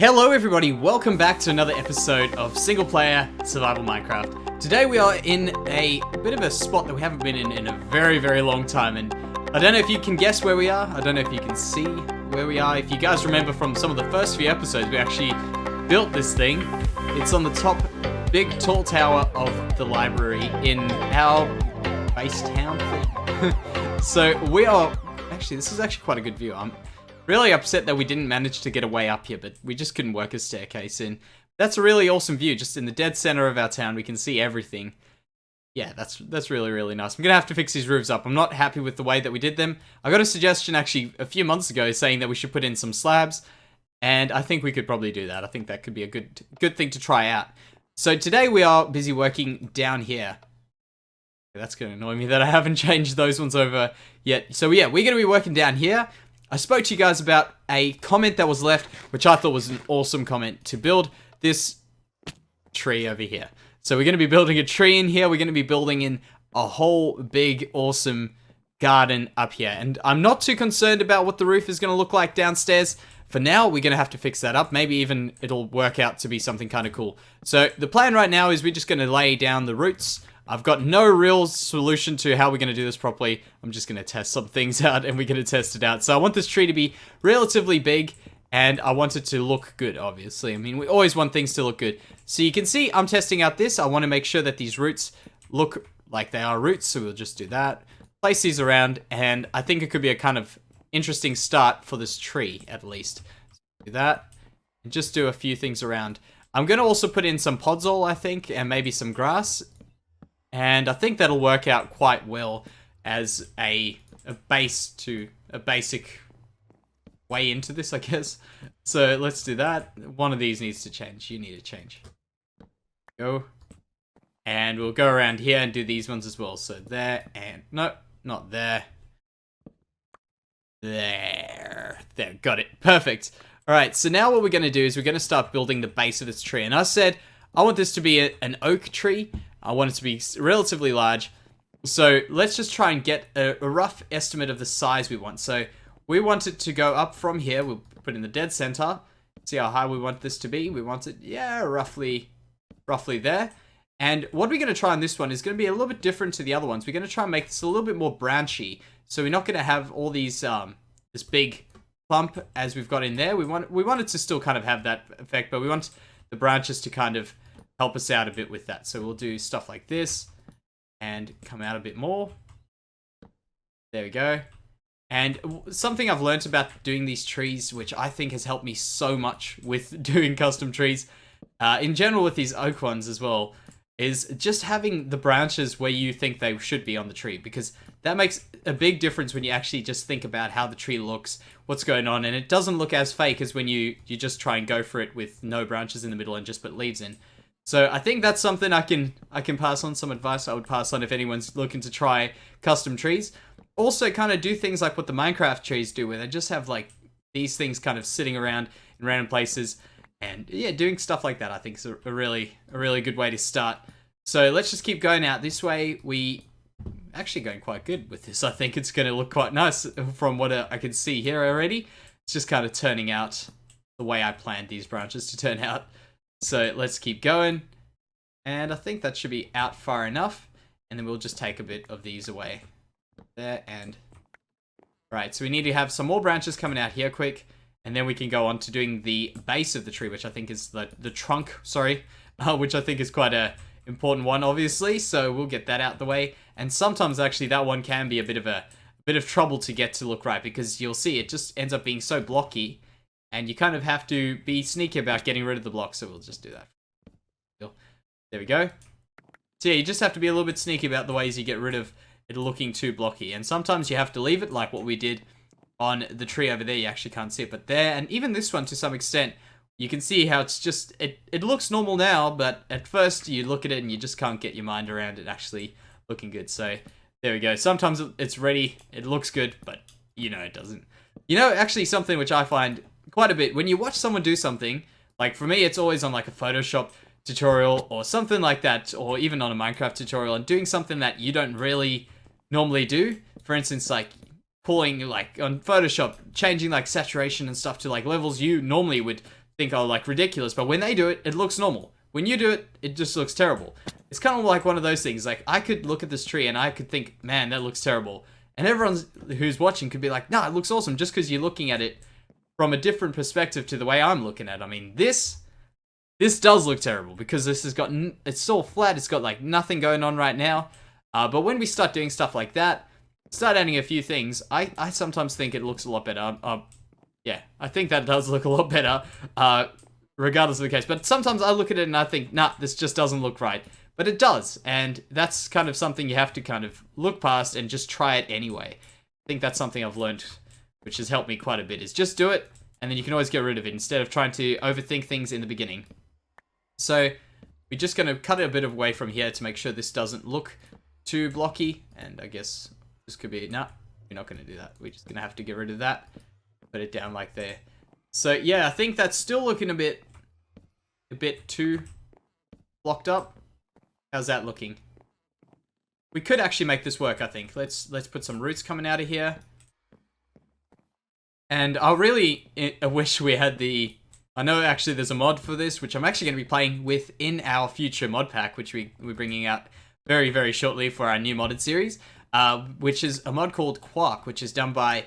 Hello everybody, welcome back to another episode of Single Player Survival Minecraft. Today we are in a bit of a spot that we haven't been in a very long time, and I don't know if you can guess where we are, I don't know if you can see where we are. If you guys remember from some of the first few episodes, we actually built this thing. It's on the top big tall tower of the library in our base town thing. So we are, actually this is actually quite a good view. I'm really upset that we didn't manage to get a way up here, but we just couldn't work a staircase in. That's a really awesome view, just in the dead center of our town. We can see everything. Yeah, that's really nice. I'm gonna have to fix these roofs up. I'm not happy with the way that we did them. I got a suggestion actually a few months ago saying that we should put in some slabs, and I think we could probably do that. I think that could be a good thing to try out. So today we are busy working down here. That's gonna annoy me that I haven't changed those ones over yet. So yeah, we're gonna be working down here. I spoke to you guys about a comment that was left, which I thought was an awesome comment, to build this tree over here. So we're going to be building a tree in here. We're going to be building in a whole big, awesome garden up here. And I'm not too concerned about what the roof is going to look like downstairs. For now, we're going to have to fix that up. Maybe even it'll work out to be something kind of cool. So the plan right now is we're just going to lay down the roots. I've got no real solution to how we're going to do this properly. I'm just going to test some things out and we're going to test it out. So I want this tree to be relatively big and I want it to look good, obviously. I mean, we always want things to look good. So you can see I'm testing out this. I want to make sure that these roots look like they are roots. So we'll just do that. Place these around and I think it could be a kind of interesting start for this tree, at least. So do that and just do a few things around. I'm going to also put in some podzol, I think, and maybe some grass. And I think that'll work out quite well as a base to a basic way into this, I guess. So let's do that. One of these needs to change. You need to change. Go. And we'll go around here and do these ones as well. So there and... No, not there. There. There, got it. Perfect. Alright, so now what we're going to do is we're going to start building the base of this tree. And I said I want this to be an oak tree. I want it to be relatively large. So let's just try and get a rough estimate of the size we want. So we want it to go up from here. We'll put in the dead center. See how high we want this to be. We want it, yeah, roughly there. And what we're going to try on this one is going to be a little bit different to the other ones. We're going to try and make this a little bit more branchy. So we're not going to have all these, this big clump as we've got in there. We want it to still kind of have that effect, but we want the branches to kind of help us out a bit with that. So we'll do stuff like this and come out a bit more. There we go. And something I've learned about doing these trees, which I think has helped me so much with doing custom trees, in general with these oak ones as well, is just having the branches where you think they should be on the tree, because that makes a big difference when you actually just think about how the tree looks, what's going on, and it doesn't look as fake as when you just try and go for it with no branches in the middle and just put leaves in. So I think that's something I can pass on, some advice I would pass on if anyone's looking to try custom trees. Also kind of do things like what the Minecraft trees do, where they just have like these things kind of sitting around in random places. And yeah, doing stuff like that I think is a really good way to start. So let's just keep going out this way. We actually going quite good with this. I think it's going to look quite nice from what I can see here already. It's just kind of turning out the way I planned these branches to turn out. So let's keep going, and I think that should be out far enough, and then we'll just take a bit of these away. There, and... Right, so we need to have some more branches coming out here quick, and then we can go on to doing the base of the tree, which I think is the trunk, sorry, which I think is quite a important one, obviously, so we'll get that out the way. And sometimes, actually, that one can be a bit of trouble to get to look right, because you'll see it just ends up being so blocky. And you kind of have to be sneaky about getting rid of the blocks, so we'll just do that. There we go. So yeah, you just have to be a little bit sneaky about the ways you get rid of it looking too blocky. And sometimes you have to leave it, like what we did on the tree over there. You actually can't see it, but there, and even this one to some extent, you can see how it's just, it looks normal now, but at first you look at it and you just can't get your mind around it actually looking good. So there we go. Sometimes it's ready, it looks good, but you know it doesn't. You know, actually something which I find quite a bit, when you watch someone do something, like for me it's always on like a Photoshop tutorial or something like that, or even on a Minecraft tutorial, and doing something that you don't really normally do. For instance, like pulling, like on Photoshop, changing like saturation and stuff to like levels you normally would think are like ridiculous, but when they do it, it looks normal. When you do it, it just looks terrible. It's kind of like one of those things. Like, I could look at this tree and I could think, man, that looks terrible. And everyone who's watching could be like, nah, it looks awesome, just because you're looking at it from a different perspective to the way I'm looking at it. I mean, this does look terrible because this has got, it's all flat. It's got like nothing going on right now. But when we start doing stuff like that, start adding a few things, I sometimes think it looks a lot better. Yeah, I think that does look a lot better, regardless of the case. But sometimes I look at it and I think, nah, this just doesn't look right. But it does, and that's kind of something you have to kind of look past and just try it anyway. I think that's something I've learned, which has helped me quite a bit, is just do it, and then you can always get rid of it instead of trying to overthink things in the beginning. So we're just going to cut it a bit away from here to make sure this doesn't look too blocky, and I guess this could be, nah, we're not going to do that. We're just going to have to get rid of that, put it down like there. So yeah, I think that's still looking a bit too blocked up. How's that looking? We could actually make this work, I think. Let's put some roots coming out of here. And I really wish we had the... I know actually there's a mod for this, which I'm actually going to be playing with in our future mod pack, which we're bringing out very, very shortly for our new modded series, which is a mod called Quark, which is done by...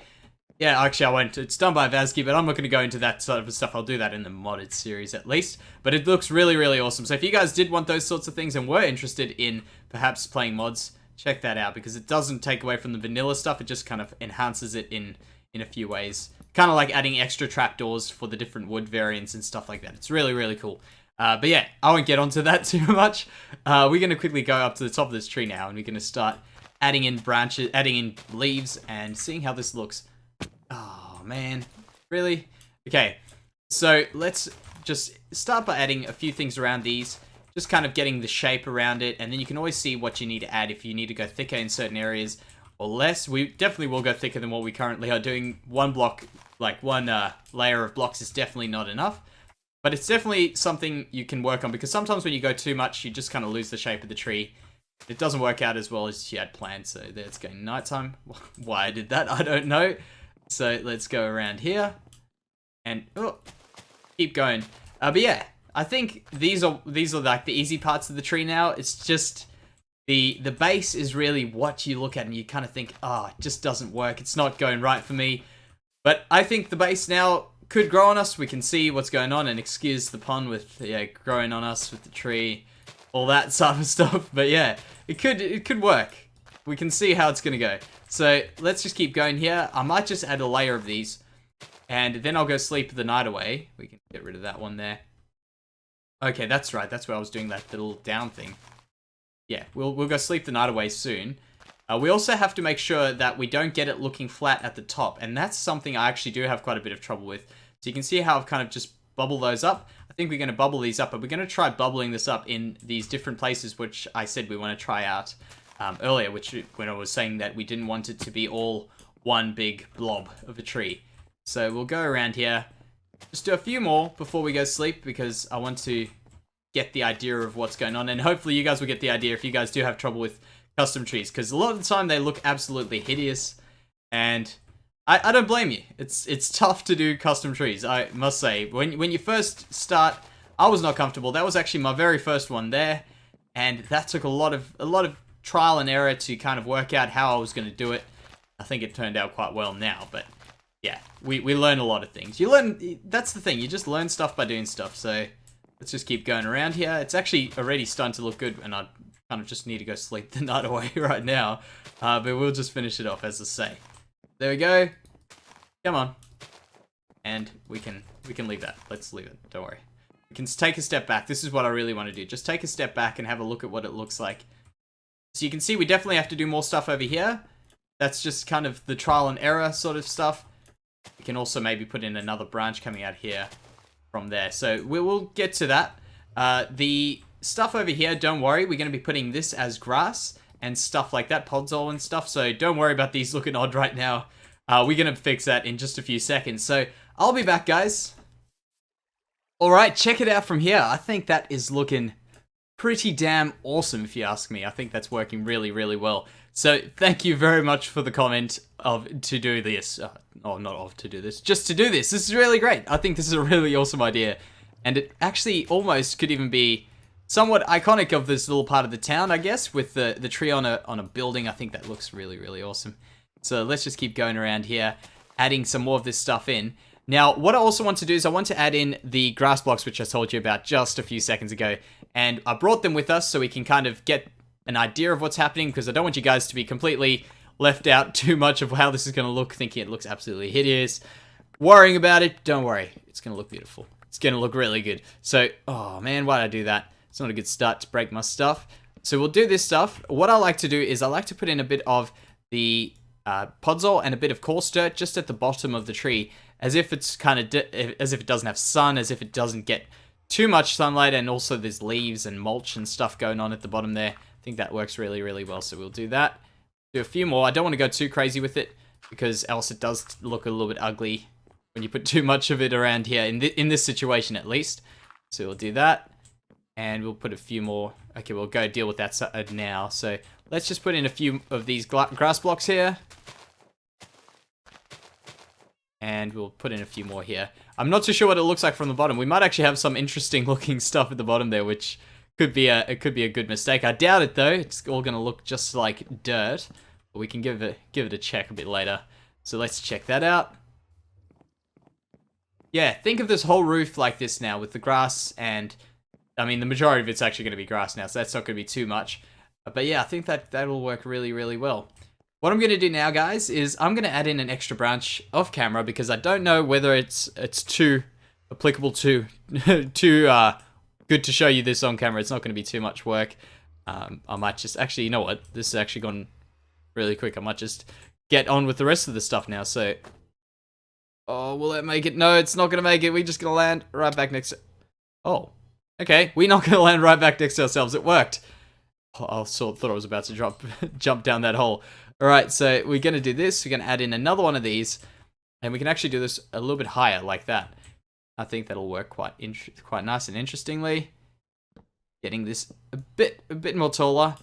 Yeah, actually I won't. It's done by Vazky, but I'm not going to go into that sort of stuff. I'll do that in the modded series at least. But it looks really, really awesome. So if you guys did want those sorts of things and were interested in perhaps playing mods, check that out, because it doesn't take away from the vanilla stuff. It just kind of enhances it in a few ways. Kind of like adding extra trapdoors for the different wood variants and stuff like that. It's really, really cool. But yeah, I won't get onto that too much. We're going to quickly go up to the top of this tree now, and we're going to start adding in branches, adding in leaves, and seeing how this looks. Oh, man. Really? Okay, so let's just start by adding a few things around these. Just kind of getting the shape around it, and then you can always see what you need to add if you need to go thicker in certain areas or less. We definitely will go thicker than what we currently are doing. One block, like one layer of blocks is definitely not enough. But it's definitely something you can work on, because sometimes when you go too much, you just kind of lose the shape of the tree. It doesn't work out as well as you had planned, so there it's going nighttime. Why I did that, I don't know. So let's go around here and keep going. But yeah, I think these are like the easy parts of the tree now. It's just the base is really what you look at and you kind of think, oh, it just doesn't work. It's not going right for me. But I think the base now could grow on us. We can see what's going on, and excuse the pun with growing on us with the tree, all that sort of stuff. But yeah, it could work. We can see how it's gonna go. So let's just keep going here. I might just add a layer of these, and then I'll go sleep the night away. We can get rid of that one there. Okay, that's right. That's where I was doing that little down thing. Yeah, we'll go sleep the night away soon. We also have to make sure that we don't get it looking flat at the top, and that's something I actually do have quite a bit of trouble with. So you can see how I've kind of just bubbled those up. I think we're going to bubble these up, but we're going to try bubbling this up in these different places, which I said we want to try out earlier, when I was saying that we didn't want it to be all one big blob of a tree. So we'll go around here, just do a few more before we go sleep, because I want to get the idea of what's going on, and hopefully you guys will get the idea if you guys do have trouble with custom trees, because a lot of the time they look absolutely hideous, and I don't blame you. It's tough to do custom trees, I must say. When you first start, I was not comfortable. That was actually my very first one there, and that took a lot of trial and error to kind of work out how I was going to do it. I think it turned out quite well now, but yeah, we learn a lot of things. That's the thing, you just learn stuff by doing stuff. So let's just keep going around here. It's actually already starting to look good, and I kind of just need to go sleep the night away right now. But we'll just finish it off, as I say. There we go. Come on. And we can leave that. Let's leave it. Don't worry. We can take a step back. This is what I really want to do. Just take a step back and have a look at what it looks like. So you can see we definitely have to do more stuff over here. That's just kind of the trial and error sort of stuff. We can also maybe put in another branch coming out here from there. So we will get to that. The stuff over here, don't worry. We're going to be putting this as grass and stuff like that, podzol and stuff. So don't worry about these looking odd right now. We're going to fix that in just a few seconds. So I'll be back, guys. All right, check it out from here. I think that is looking pretty damn awesome if you ask me. I think that's working really, really well. So thank you very much for the comment to do this. To do this, just to do this. This is really great. I think this is a really awesome idea. And it actually almost could even be somewhat iconic of this little part of the town, I guess, with the tree on a building. I think that looks really, really awesome. So let's just keep going around here, adding some more of this stuff in. Now, what I also want to do is I want to add in the grass blocks, which I told you about just a few seconds ago. And I brought them with us so we can kind of get an idea of what's happening, because I don't want you guys to be completely left out too much of how this is going to look, thinking it looks absolutely hideous. Worrying about it, don't worry. It's going to look beautiful. It's going to look really good. So, oh man, why did I do that? It's not a good start to break my stuff. So we'll do this stuff. What I like to do is I like to put in a bit of the podzol and a bit of coarse dirt just at the bottom of the tree, as if it's kind of as if it doesn't have sun, as if it doesn't get too much sunlight, and also there's leaves and mulch and stuff going on at the bottom there. I think that works really, really well, so we'll do that. Do a few more. I don't want to go too crazy with it, because else it does look a little bit ugly when you put too much of it around here, in this situation at least. So we'll do that, and we'll put a few more. Okay, we'll go deal with that now. So let's just put in a few of these grass blocks here. And we'll put in a few more here. I'm not too sure what it looks like from the bottom. We might actually have some interesting looking stuff at the bottom there, which could be a good mistake. I doubt it though. It's all going to look just like dirt. But we can give it a check a bit later. So let's check that out. Yeah, think of this whole roof like this now with the grass, and I mean the majority of it's actually going to be grass now, so that's not going to be too much. But yeah, I think that'll work really, really well. What I'm going to do now, guys, is I'm going to add in an extra branch off camera, because I don't know whether it's too applicable to too good to show you this on camera. It's not going to be too much work. I might just actually, you know what? This has actually gone really quick. I might just get on with the rest of the stuff now. So, oh, will it make it? No, it's not going to make it. We're just going to land right back next to... Oh, okay. We're not going to land right back next to ourselves. It worked. I thought I was about to jump down that hole. Alright, so we're going to do this. We're going to add in another one of these. And we can actually do this a little bit higher, like that. I think that'll work quite nice and interestingly. Getting this a bit more taller.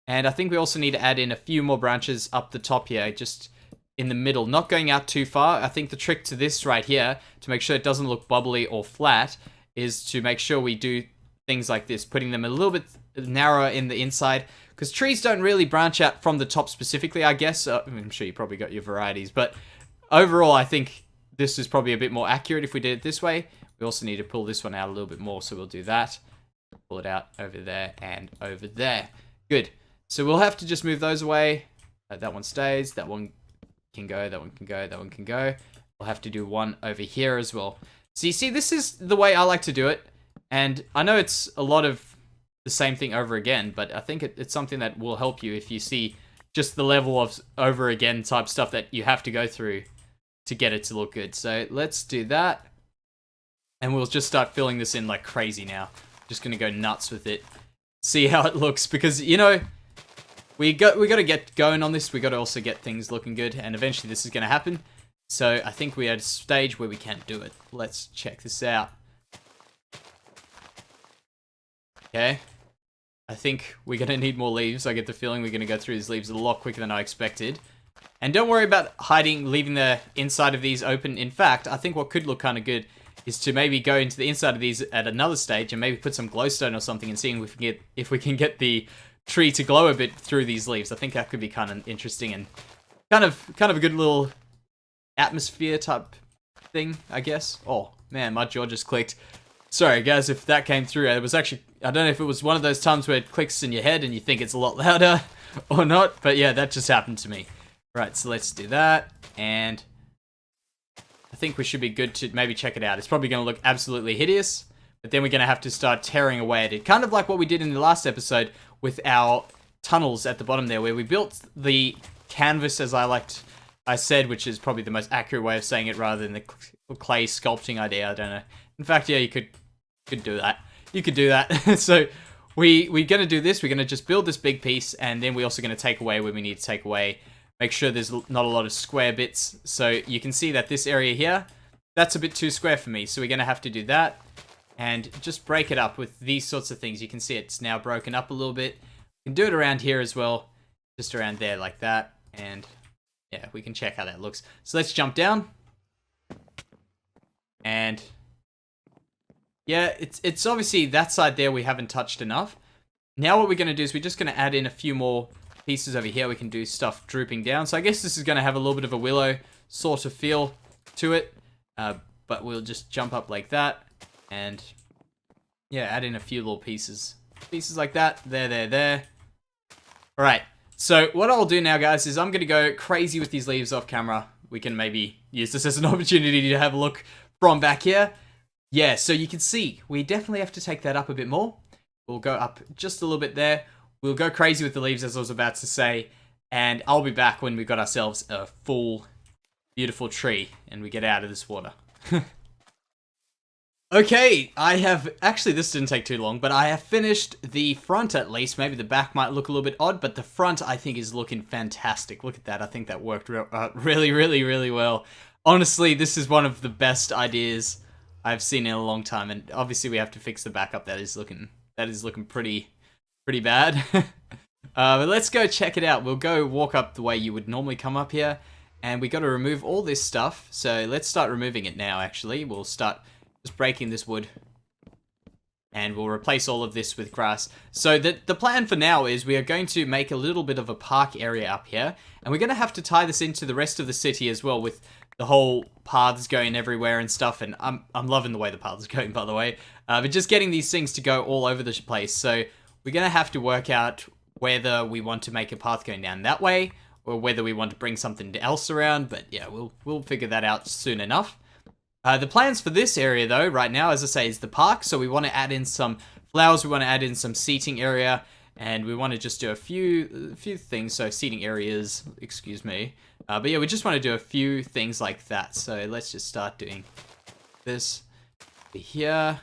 And I think we also need to add in a few more branches up the top here, just in the middle. Not going out too far. I think the trick to this right here, to make sure it doesn't look bubbly or flat, is to make sure we do things like this, putting them a little bit narrower in the inside, because trees don't really branch out from the top specifically, I guess. I'm sure you probably got your varieties, but overall I think this is probably a bit more accurate if we did it this way. We also need to pull this one out a little bit more, so we'll do that. Pull it out over there and over there. Good. So we'll have to just move those away. That one stays, that one can go, that one can go, that one can go. We'll have to do one over here as well. So you see, this is the way I like to do it. And I know it's a lot of the same thing over again, but I think it's something that will help you if you see just the level of over again type stuff that you have to go through to get it to look good. So let's do that. And we'll just start filling this in like crazy now. Just going to go nuts with it. See how it looks, because, you know, we got to get going on this. We got to also get things looking good, and eventually this is going to happen. So I think we're at a stage where we can't do it. Let's check this out. Okay. I think we're going to need more leaves. I get the feeling we're going to go through these leaves a lot quicker than I expected. And don't worry about leaving the inside of these open. In fact, I think what could look kind of good is to maybe go into the inside of these at another stage and maybe put some glowstone or something and seeing if we can get the tree to glow a bit through these leaves. I think that could be kind of interesting and kind of a good little atmosphere type thing, I guess. Oh, man, my jaw just clicked. Sorry, guys, if that came through. It was actually, I don't know if it was one of those times where it clicks in your head and you think it's a lot louder or not, but yeah, that just happened to me. Right, so let's do that, and I think we should be good to maybe check it out. It's probably going to look absolutely hideous, but then we're going to have to start tearing away at it. Kind of like what we did in the last episode with our tunnels at the bottom there, where we built the canvas, as I said, which is probably the most accurate way of saying it rather than the clay sculpting idea. I don't know. In fact, yeah, you could do that. You could do that. So we're going to do this. We're going to just build this big piece, and then we're also going to take away where we need to take away. Make sure there's not a lot of square bits. So you can see that this area here, that's a bit too square for me. So we're going to have to do that. and just break it up with these sorts of things. You can see it's now broken up a little bit. We can do it around here as well, just around there like that, and yeah, we can check how that looks. So let's jump down, and yeah, it's obviously that side there we haven't touched enough. Now what we're going to do is we're just going to add in a few more pieces over here. We can do stuff drooping down. So I guess this is going to have a little bit of a willow sort of feel to it. But we'll just jump up like that. And yeah, add in a few little pieces. Pieces like that. There. Alright. So what I'll do now, guys, is I'm going to go crazy with these leaves off camera. We can maybe use this as an opportunity to have a look from back here. Yeah, so you can see, we definitely have to take that up a bit more. We'll go up just a little bit there. We'll go crazy with the leaves, as I was about to say. And I'll be back when we've got ourselves a full, beautiful tree and we get out of this water. Okay, actually this didn't take too long, but I have finished the front at least. Maybe the back might look a little bit odd, but the front I think is looking fantastic. Look at that, I think that worked really well. Honestly, this is one of the best ideas I've seen in a long time, and obviously we have to fix the backup. That is looking pretty bad. But let's go check it out. We'll go walk up the way you would normally come up here, and we got to remove all this stuff. So let's start removing it now. Actually, we'll start just breaking this wood, and we'll replace all of this with grass. So the plan for now is we are going to make a little bit of a park area up here, and we're going to have to tie this into the rest of the city as well, with the whole paths going everywhere and stuff. And I'm loving the way the paths are going, by the way. But just getting these things to go all over the place. So we're going to have to work out whether we want to make a path going down that way, or whether we want to bring something else around. But yeah, we'll figure that out soon enough. The plans for this area, though, right now, as I say, is the park. So we want to add in some flowers. We want to add in some seating area. And we want to just do a few things. So seating areas, excuse me. But yeah, we just want to do a few things like that. So let's just start doing this here.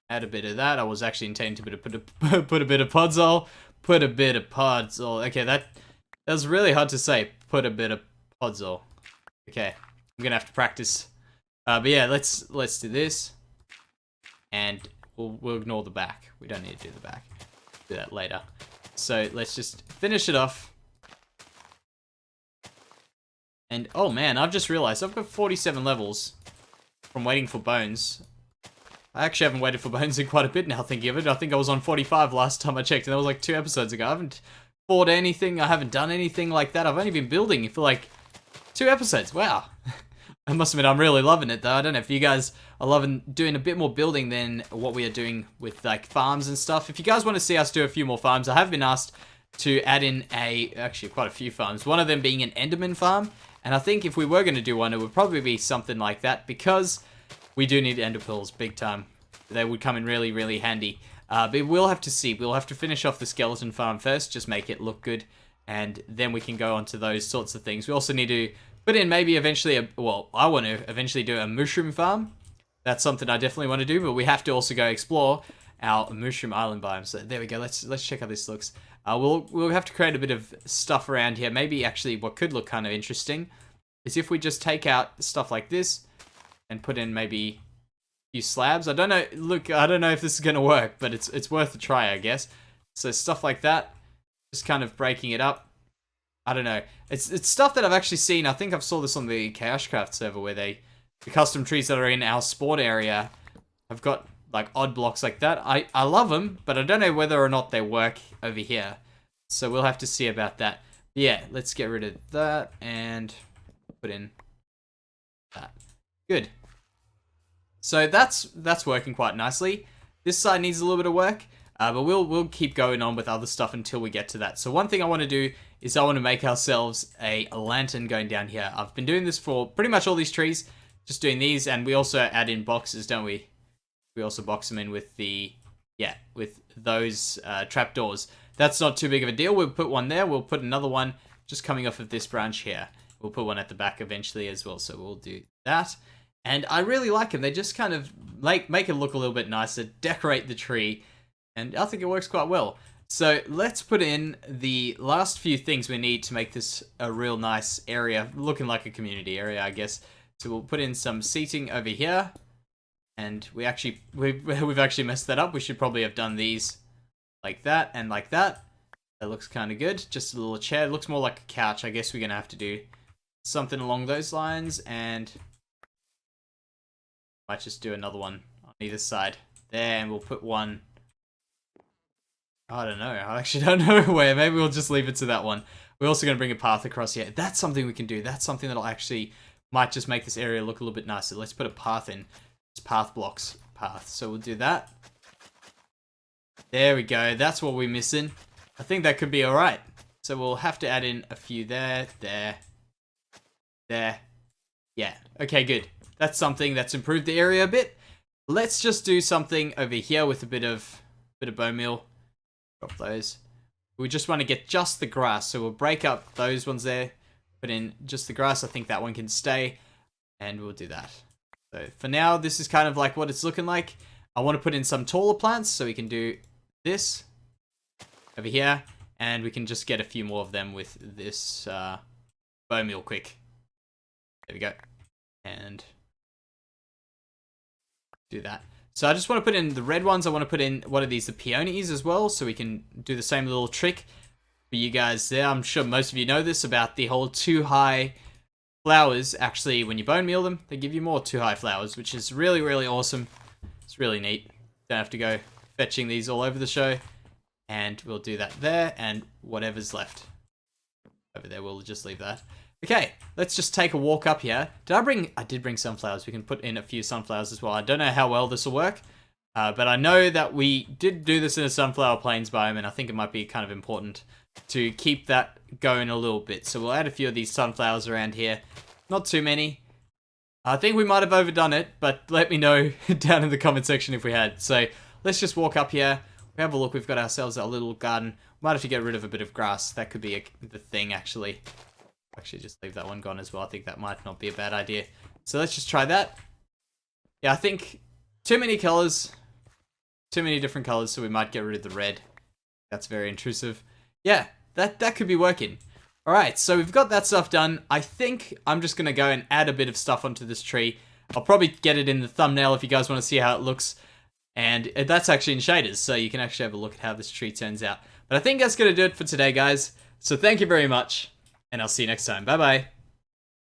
Add a bit of that. I was actually intending to put a bit of podzol. Put a bit of podzol. Okay, that was really hard to say. Put a bit of podzol. Okay, I'm gonna have to practice. But yeah, let's do this, and we'll ignore the back. We don't need to do the back. Do that later. So let's just finish it off. And oh man, I've just realized I've got 47 levels from waiting for bones. I actually haven't waited for bones in quite a bit now, thinking of it. I think I was on 45 last time I checked, and that was like 2 episodes ago. I haven't bought anything. I haven't done anything like that. I've only been building for like 2 episodes. Wow. I must admit, I'm really loving it, though. I don't know if you guys are loving doing a bit more building than what we are doing with like farms and stuff. If you guys want to see us do a few more farms, I have been asked to add in actually quite a few farms. One of them being an Enderman farm. And I think if we were going to do one, it would probably be something like that, because we do need ender pearls big time. They would come in really handy. But we'll have to see. We'll have to finish off the skeleton farm first, just make it look good, and then we can go on to those sorts of things. We also need to put in maybe eventually I want to eventually do a mushroom farm. That's something I definitely want to do, but we have to also go explore our mushroom island biome. So there we go. Let's check how this looks. We'll have to create a bit of stuff around here. Maybe actually what could look kind of interesting is if we just take out stuff like this and put in maybe a few slabs. I don't know. Look, I don't know if this is going to work, but it's worth a try, I guess. So stuff like that, just kind of breaking it up. I don't know. It's stuff that I've actually seen. I think I've saw this on the KaoshKraft server, where the custom trees that are in our spawn area have got like odd blocks like that. I love them, but I don't know whether or not they work over here. So we'll have to see about that. Yeah, let's get rid of that and put in that. Good. So that's working quite nicely. This side needs a little bit of work, but we'll keep going on with other stuff until we get to that. So one thing I want to do is I want to make ourselves a lantern going down here. I've been doing this for pretty much all these trees, just doing these, and we also add in boxes, don't we? We also box them in with with those trapdoors. That's not too big of a deal. We'll put one there. We'll put another one just coming off of this branch here. We'll put one at the back eventually as well. So we'll do that. And I really like them. They just kind of make it look a little bit nicer, decorate the tree, and I think it works quite well. So let's put in the last few things we need to make this a real nice area, looking like a community area, I guess. So we'll put in some seating over here. And we've actually messed that up. We should probably have done these like that and like that. That looks kind of good. Just a little chair. It looks more like a couch. I guess we're going to have to do something along those lines. And might just do another one on either side. There, and we'll put one. I don't know. I actually don't know where. Maybe we'll just leave it to that one. We're also going to bring a path across here. That's something we can do. That's something that'll actually might just make this area look a little bit nicer. Let's put a path in. It's path blocks. Path. So we'll do that. There we go. That's what we're missing. I think that could be alright. So we'll have to add in a few there, there, there. Yeah. Okay, good. That's something that's improved the area a bit. Let's just do something over here with a bit of bone meal. Drop those. We just want to get just the grass, so we'll break up those ones there. Put in just the grass. I think that one can stay, and we'll do that. So for now, this is kind of like what it's looking like. I want to put in some taller plants, so we can do this over here, and we can just get a few more of them with this bone meal quick. There we go, and do that. So I just want to put in the red ones. I want to put in, what are these, the peonies as well, so we can do the same little trick for you guys there. I'm sure most of you know this about the whole too high flowers. Actually, when you bone meal them, they give you more too high flowers, which is really, really awesome. It's really neat. Don't have to go fetching these all over the show. And we'll do that there, and whatever's left over there, we'll just leave that. Okay, let's just take a walk up here. I did bring sunflowers. We can put in a few sunflowers as well. I don't know how well this will work, but I know that we did do this in a sunflower plains biome, and I think it might be kind of important to keep that going a little bit. So we'll add a few of these sunflowers around here. Not too many. I think we might have overdone it, but let me know down in the comment section if we had. So let's just walk up here. We have a look. We've got ourselves our little garden. Might have to get rid of a bit of grass. That could be the thing, actually. Actually, just leave that one gone as well. I think that might not be a bad idea. So let's just try that. Yeah, I think too many colors. Too many different colors, so we might get rid of the red. That's very intrusive. Yeah, that could be working. Alright, so we've got that stuff done. I think I'm just going to go and add a bit of stuff onto this tree. I'll probably get it in the thumbnail if you guys want to see how it looks. And that's actually in shaders, so you can actually have a look at how this tree turns out. But I think that's going to do it for today, guys. So thank you very much. And I'll see you next time. Bye-bye.